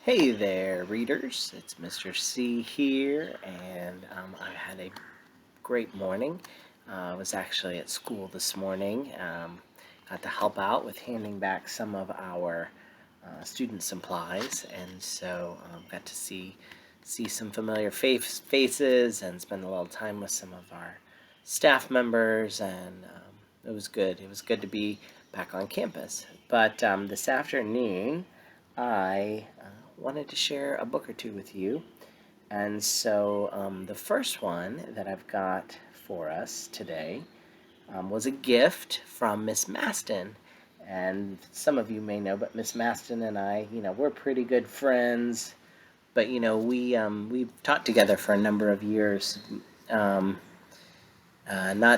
Hey there, readers. It's Mr. C here, and I had a great morning. I was actually at school this morning. Got to help out with handing back some of our student supplies, and so got to see some familiar faces and spend a little time with some of our staff members, and it was good. It was good to be back on campus. But this afternoon, I wanted to share a book or two with you. And so the first one that I've got for us today was a gift from Miss Maston. And some of you may know, but Miss Maston and I, we're pretty good friends. But we've taught together for a number of years, not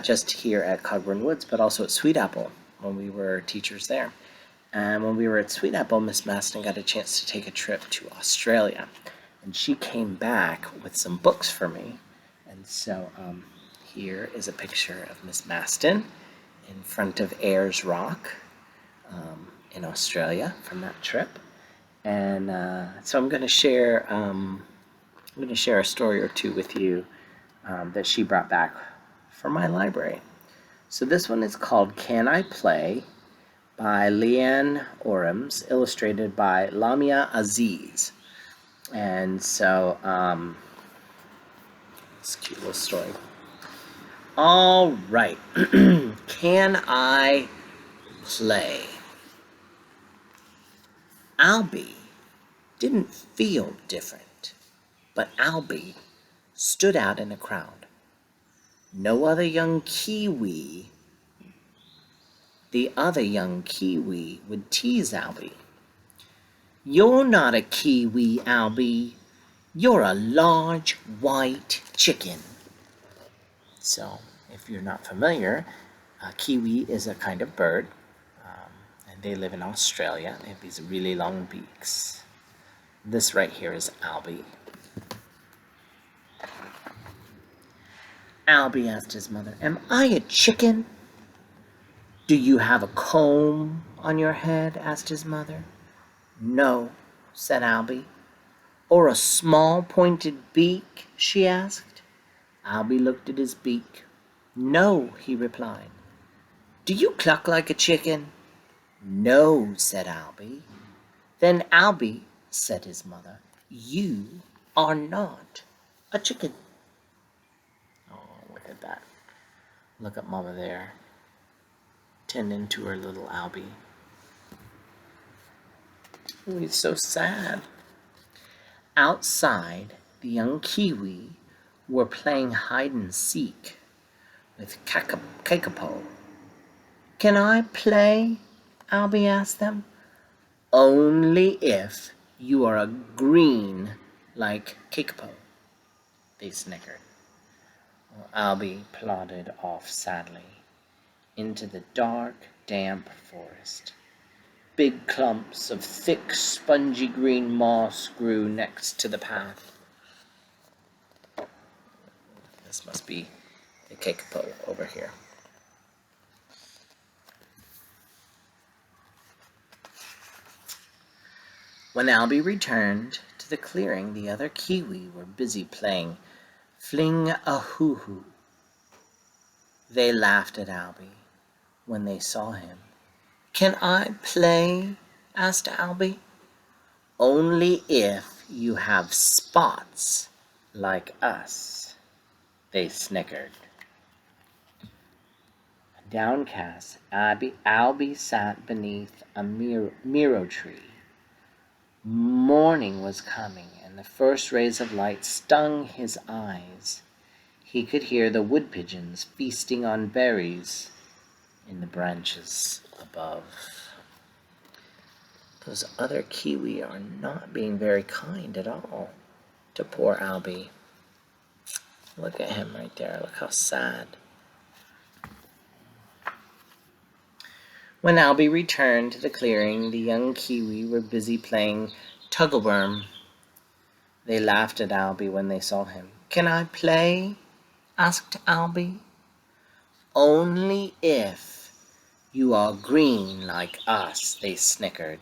just here at Cogburn Woods, but also at Sweet Apple when we were teachers there. And when we were at Sweet Apple, Miss Maston got a chance to take a trip to Australia. And she came back with some books for me. And so here is a picture of Miss Maston in front of Ayers Rock in Australia from that trip. And so I'm going to share a story or two with you that she brought back from my library. So this one is called Can I Play? By Leanne Orams, illustrated by Lamia Aziz. And so, it's a cute little story. All right. Can I play? Albie didn't feel different, but Albie stood out in a crowd. No other young kiwi The other young kiwi would tease Albie. You're not a kiwi, Albie. You're a large white chicken. So, if you're not familiar, a kiwi is a kind of bird, and they live in Australia. They have these really long beaks. This right here is Albie. Albie asked his mother, "Am I a chicken?" "Do you have a comb on your head?" asked his mother. "No," said Albie. "Or a small pointed beak?" she asked. Albie looked at his beak. "No," he replied. "Do you cluck like a chicken?" "No," said Albie. "Then, Albie," said his mother, "you are not a chicken." Oh, look at that. Look at Mama there, tending to her little Albie. Oh, he's so sad. Outside, the young kiwi were playing hide and seek with Kakapo. "Can I play?" Albie asked them. "Only if you are a green like Kakapo," they snickered. Well, Albie plodded off sadly into the dark, damp forest. Big clumps of thick, spongy green moss grew next to the path. This must be the Kakapo over here. When Albie returned to the clearing, the other kiwi were busy playing fling-a-hoo-hoo. They laughed at Albie when they saw him. "Can I play?" asked Albie. "Only if you have spots like us," they snickered. Downcast, Albie sat beneath a miro tree. Morning was coming, and the first rays of light stung his eyes. He could hear the wood pigeons feasting on berries in the branches above. Those other kiwi are not being very kind at all to poor Albie. Look at him right there. Look how sad. When Albie returned to the clearing, the young kiwi were busy playing tug-o-worm. They laughed at Albie when they saw him. "Can I play?" asked Albie. "Only if you are green like us," they snickered.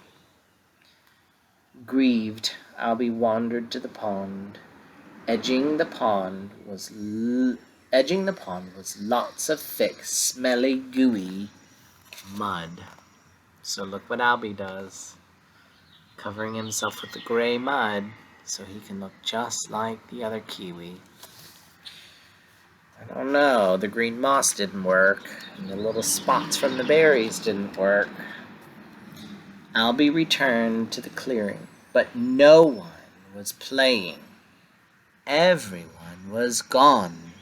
Grieved, Albie wandered to the pond. Edging the pond was lots of thick, smelly, gooey mud. So look what Albie does, covering himself with the gray mud so he can look just like the other kiwi. I don't know, the green moss didn't work, and the little spots from the berries didn't work. Albie returned to the clearing, but no one was playing. Everyone was gone.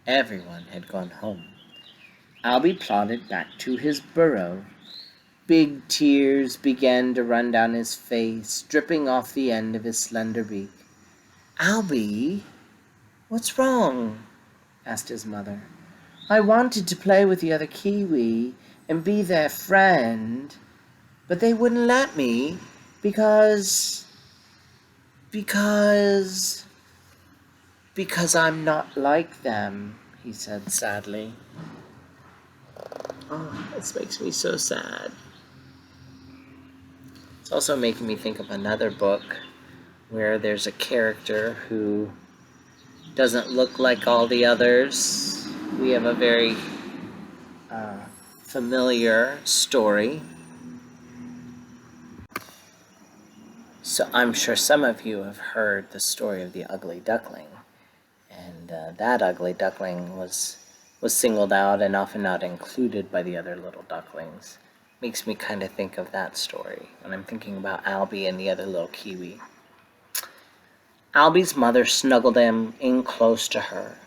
Everyone had gone home. Albie plodded back to his burrow. Big tears began to run down his face, dripping off the end of his slender beak. "Albie, what's wrong?" asked his mother. "I wanted to play with the other kiwi and be their friend, but they wouldn't let me because I'm not like them," he said sadly. Oh, this makes me so sad. It's also making me think of another book where there's a character who doesn't look like all the others. We have a very familiar story. So I'm sure some of you have heard the story of the ugly duckling. And that ugly duckling was singled out and often not included by the other little ducklings. Makes me kind of think of that story when I'm thinking about Albie and the other little kiwi. Albie's mother snuggled him in close to her.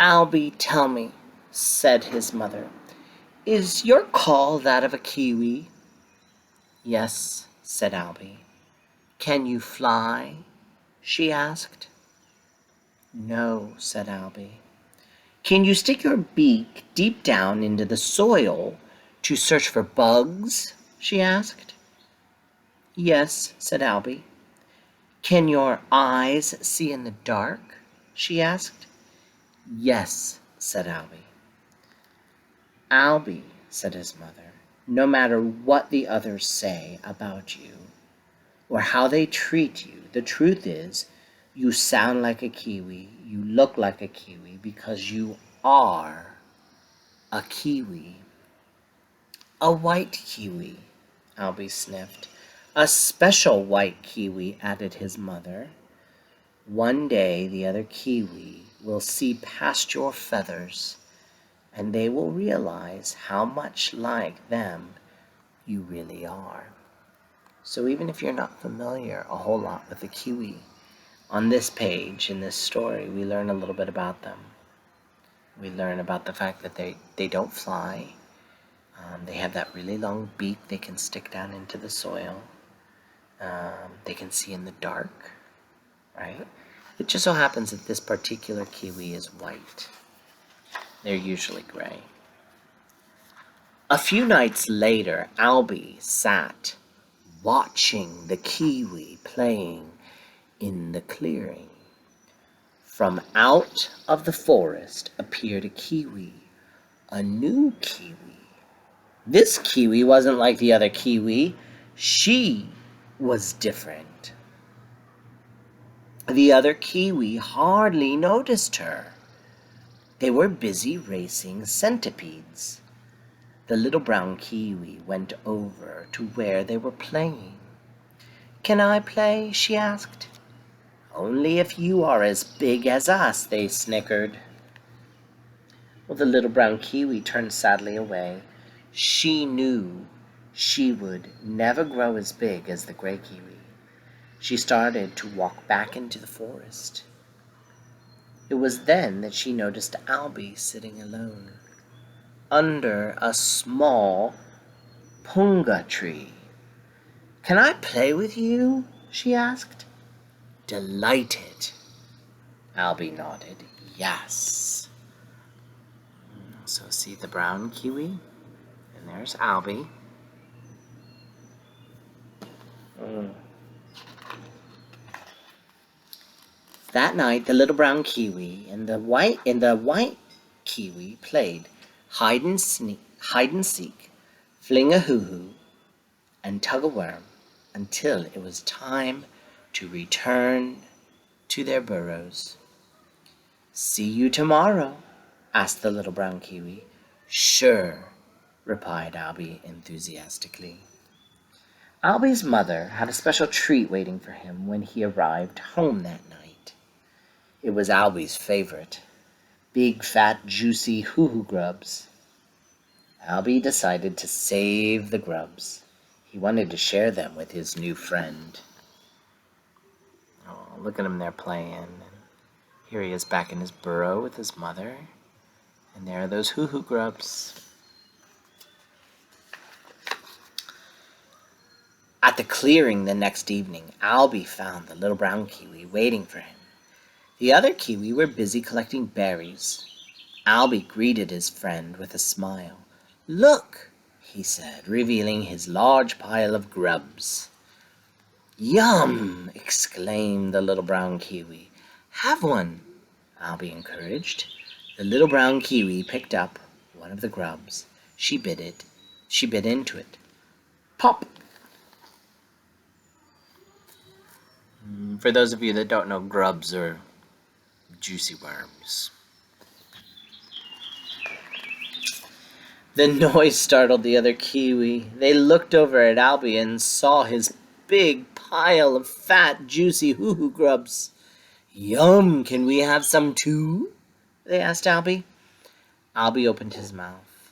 "Albie, tell me," said his mother, "is your call that of a kiwi?" "Yes," said Albie. "Can you fly?" she asked. "No," said Albie. "Can you stick your beak deep down into the soil to search for bugs?" she asked. "Yes," said Albie. "Can your eyes see in the dark?" she asked. "Yes," said Albie. "Albie," said his mother, "no matter what the others say about you or how they treat you, the truth is you sound like a kiwi, you look like a kiwi because you are a kiwi." "A white kiwi," Albie sniffed. "A special white kiwi," added his mother. "One day the other kiwi will see past your feathers, and they will realize how much like them you really are." So even if you're not familiar a whole lot with the kiwi, on this page, in this story, we learn a little bit about them. We learn about the fact that they don't fly. They have that really long beak they can stick down into the soil. They can see in the dark, right? It just so happens that this particular kiwi is white. They're usually gray. A few nights later, Albie sat watching the kiwi playing in the clearing. From out of the forest appeared a kiwi, a new kiwi. This kiwi wasn't like the other kiwi. She was different. The other kiwi hardly noticed her. They were busy racing centipedes. The little brown kiwi went over to where they were playing. "Can I play?" she asked. "Only if you are as big as us," they snickered. Well, the little brown kiwi turned sadly away. She knew she would never grow as big as the gray kiwi. She started to walk back into the forest. It was then that she noticed Albie sitting alone under a small punga tree. "Can I play with you?" she asked. "Delighted." Albie nodded. "Yes." So see the brown kiwi? And there's Albie. That night, the little brown kiwi and the white kiwi played hide and seek, fling-a-hoo-hoo, and tug a worm until it was time to return to their burrows. "See you tomorrow?" asked the little brown kiwi. "Sure," replied Albie enthusiastically. Albie's mother had a special treat waiting for him when he arrived home that night. It was Albie's favorite: big, fat, juicy hoo-hoo grubs. Albie decided to save the grubs. He wanted to share them with his new friend. Oh, look at him there playing. Here he is back in his burrow with his mother. And there are those hoo-hoo grubs. At the clearing the next evening, Albie found the little brown kiwi waiting for him. The other kiwi were busy collecting berries. Albie greeted his friend with a smile. "Look," he said, revealing his large pile of grubs. "Yum!" exclaimed the little brown kiwi. "Have one," Albie encouraged. The little brown kiwi picked up one of the grubs. She bit into it. Pop! For those of you that don't know, grubs are juicy worms. The noise startled the other kiwi. They looked over at Albie and saw his big pile of fat, juicy hoo-hoo grubs. "Yum! Can we have some too?" they asked Albie. Albie opened his mouth.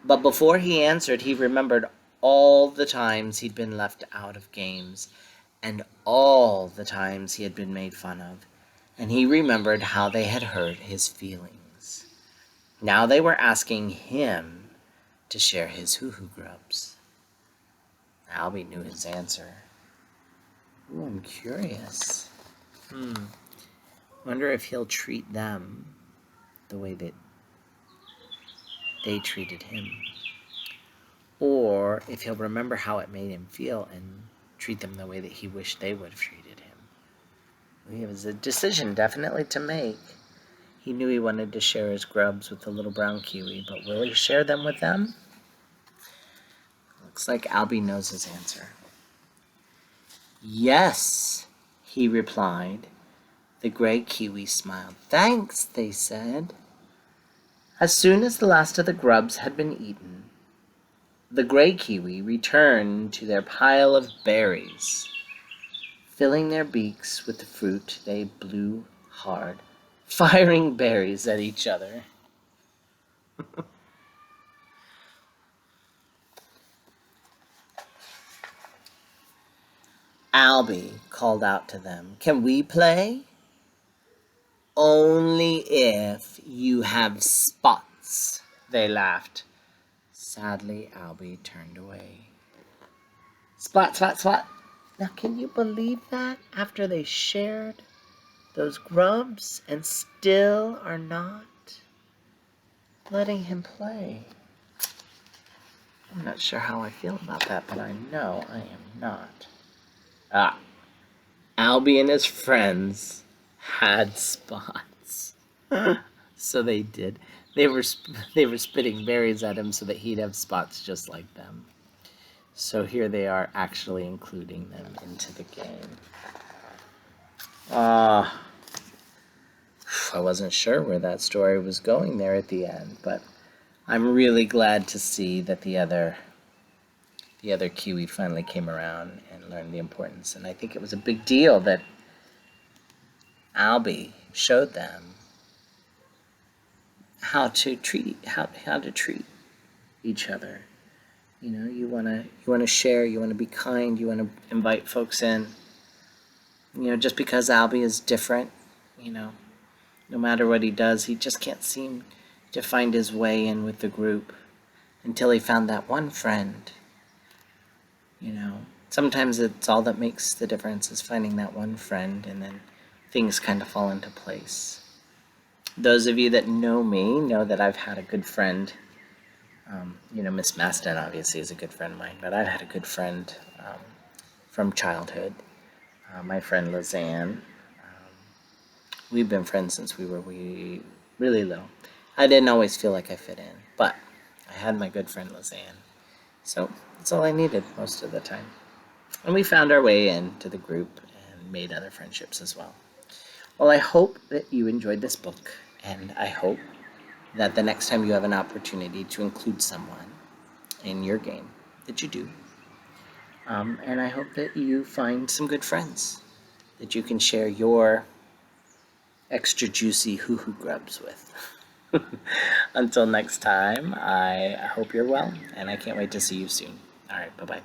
But before he answered, he remembered all the times he'd been left out of games, and all the times he had been made fun of, and he remembered how they had hurt his feelings. Now they were asking him to share his hoo-hoo grubs. Albie knew his answer. Ooh, I'm curious. Wonder if he'll treat them the way that they treated him. Or if he'll remember how it made him feel and treat them the way that he wished they would have treated him. It was a decision definitely to make. He knew he wanted to share his grubs with the little brown kiwi, but will he share them with them? Looks like Albie knows his answer. "Yes," he replied. The gray kiwi smiled. "Thanks," they said. As soon as the last of the grubs had been eaten, the gray kiwi returned to their pile of berries. Filling their beaks with the fruit, they blew hard, firing berries at each other. Albie called out to them, "Can we play?" "Only if you have spots," they laughed. Sadly, Albie turned away. Splat, splat, splat. Now, can you believe that? After they shared those grubs and still are not letting him play. I'm not sure how I feel about that, but I know I am not. Albie and his friends had spots. So they did. They were spitting berries at him so that he'd have spots just like them. So here they are actually including them into the game. I wasn't sure where that story was going there at the end, but I'm really glad to see that the other kiwi finally came around and learned the importance. And I think it was a big deal that Albie showed them how to treat each other. You know, you wanna share, you wanna be kind, you wanna invite folks in. You know, just because Albie is different, you know, no matter what he does, he just can't seem to find his way in with the group until he found that one friend. You know, sometimes it's all that makes the difference is finding that one friend, and then things kind of fall into place. Those of you that know me know that I've had a good friend. You know, Miss Maston obviously is a good friend of mine, but I've had a good friend from childhood. My friend Lizanne. We've been friends since we were really little. I didn't always feel like I fit in, but I had my good friend Lizanne. So that's all I needed most of the time. And we found our way into the group and made other friendships as well. Well, I hope that you enjoyed this book, and I hope that the next time you have an opportunity to include someone in your game, that you do. And I hope that you find some good friends that you can share your extra juicy hoo-hoo grubs with. Until next time, I hope you're well, and I can't wait to see you soon. All right, bye-bye.